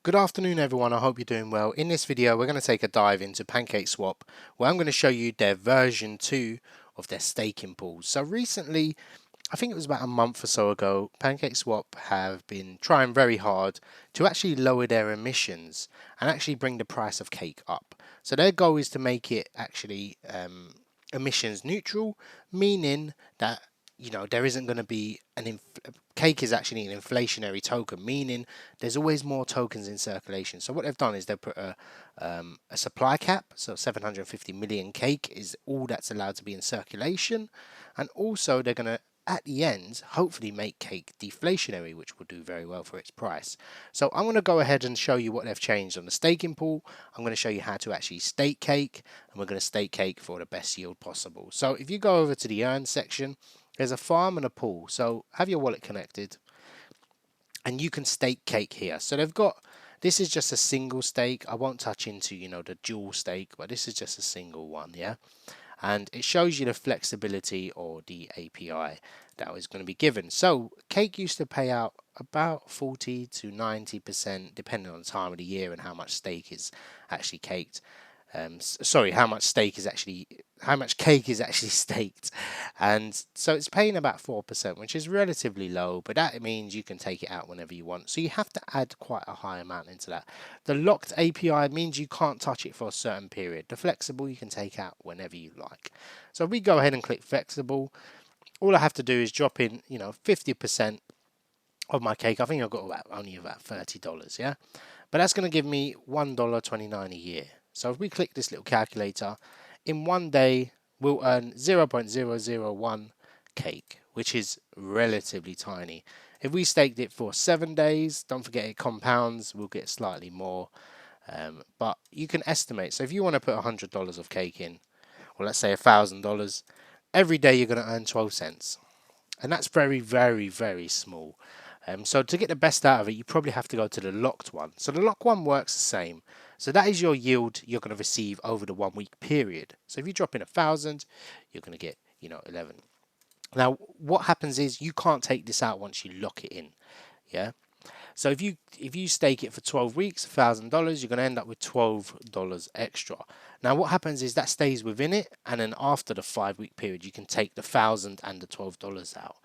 Good afternoon everyone, I hope you're doing well. In this video we're going to take a dive into Pancakeswap where I'm going to show you their version 2 of their staking pools. So recently, I think it was about a month or so ago, Pancakeswap have been trying very hard to actually lower their emissions and actually bring the price of cake up. So their goal is to make it actually emissions neutral, meaning that there isn't going to be cake is actually an inflationary token, meaning there's always more tokens in circulation. So what they've done is they put a supply cap, so 750 million cake is all that's allowed to be in circulation, and also they're going to at the end hopefully make cake deflationary, which will do very well for its price. So I'm going to go ahead and show you what they've changed on the staking pool. I'm going to show you how to actually stake cake, and we're going to stake cake for the best yield possible. So if you go over to the earn section, there's a farm and a pool. So have your wallet connected and you can stake cake here. So they've got, this is just a single stake. I won't touch into the dual stake, but this is just a single one, yeah. And it shows you the flexibility or the API that is going to be given. So cake used to pay out about 40 to 90% depending on the time of the year and how much stake is actually caked. Sorry, how much cake is actually staked, and so it's paying about 4%, which is relatively low, but that means you can take it out whenever you want. So you have to add quite a high amount into that. The locked API means you can't touch it for a certain period. The flexible you can take out whenever you like. So if we go ahead and click flexible, all I have to do is drop in 50% of my cake. I think I've got only about $30, yeah, but that's going to give me $1.29 a year. So if we click this little calculator, in one day we'll earn 0.001 cake, which is relatively tiny. If we staked it for 7 days, don't forget it compounds, we'll get slightly more. But you can estimate. So if you want to put $100 of cake in, or let's say $1,000, every day you're going to earn 12 cents. And that's very, very, very small. So to get the best out of it, you probably have to go to the locked one. So the locked one works the same. So that is your yield you're going to receive over the 1 week period. So if you drop in 1,000, you're going to get 11. Now what happens is you can't take this out once you lock it in. Yeah. So if you stake it for 12 weeks, $1,000, you're going to end up with $12 extra. Now what happens is that stays within it, and then after the 5 week period, you can take the 1,000 and the $12 out.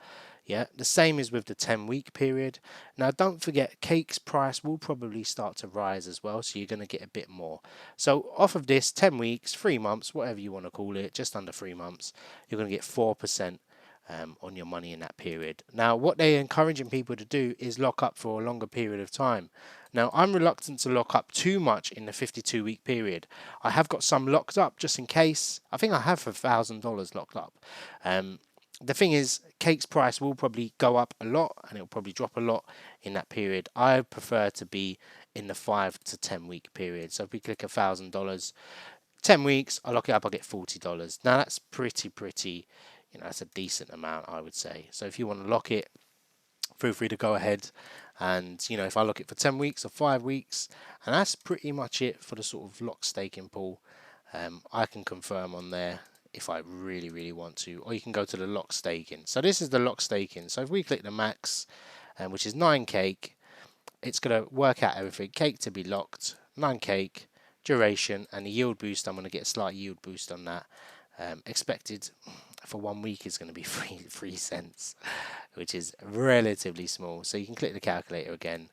Yeah, the same is with the 10-week period. Now don't forget, cake's price will probably start to rise as well, so you're going to get a bit more. So off of this 10 weeks, 3 months, whatever you want to call it, just under 3 months, you're going to get 4% on your money in that period. Now what they're encouraging people to do is lock up for a longer period of time. Now I'm reluctant to lock up too much in the 52-week period. I have got some locked up just in case. I think I have $1,000 locked up. The thing is, cake's price will probably go up a lot and it'll probably drop a lot in that period. I prefer to be in the 5 to 10 week period. So if we click $1,000, 10 weeks, I lock it up, I get $40. Now that's pretty, that's a decent amount, I would say. So if you want to lock it, feel free to go ahead. And if I lock it for 10 weeks or 5 weeks, and that's pretty much it for the sort of lock staking pool. I can confirm on there if I really want to, or you can go to the lock staking. So this is the lock staking. So if we click the max, which is 9 cake, it's going to work out everything. Cake to be locked, 9 cake, duration, and the yield boost. I'm going to get a slight yield boost on that. Expected for 1 week is going to be 3 cents, which is relatively small. So you can click the calculator again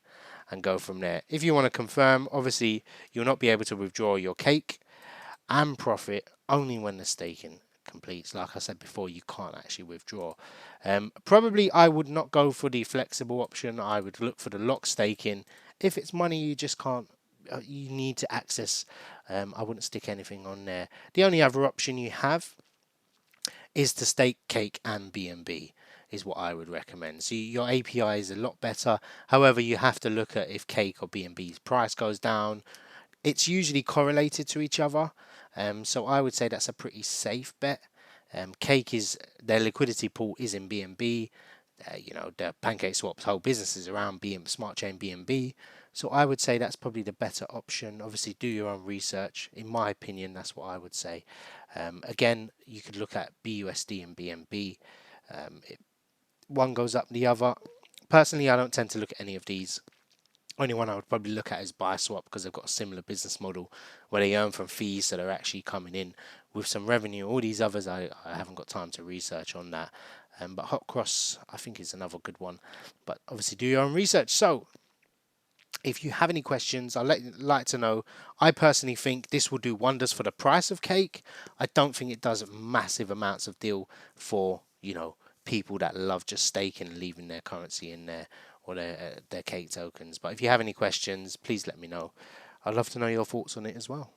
and go from there. If you want to confirm, obviously you'll not be able to withdraw your cake and profit only when the staking completes. Like I said before, you can't actually withdraw. Probably I would not go for the flexible option. I would look for the lock staking. If it's money you just can't, you need to access, I wouldn't stick anything on there. The only other option you have is to stake cake and BNB is what I would recommend. So your API is a lot better. However, you have to look at if cake or BNB's price goes down. It's usually correlated to each other. So I would say that's a pretty safe bet. Cake is, their liquidity pool is in BNB. The Pancakeswap's whole business is around smart chain BNB. So I would say that's probably the better option. Obviously, do your own research. In my opinion, that's what I would say. Again, you could look at BUSD and BNB. One goes up the other. Personally, I don't tend to look at any of these. Only one I would probably look at is Swap because they've got a similar business model where they earn from fees that are actually coming in with some revenue. All these others, I haven't got time to research on that. But Hot Cross, I think, is another good one. But obviously, do your own research. So, if you have any questions, like to know. I personally think this will do wonders for the price of cake. I don't think it does massive amounts of deal for, people that love just staking and leaving their currency in there or their cake tokens. But if you have any questions, please let me know. I'd love to know your thoughts on it as well.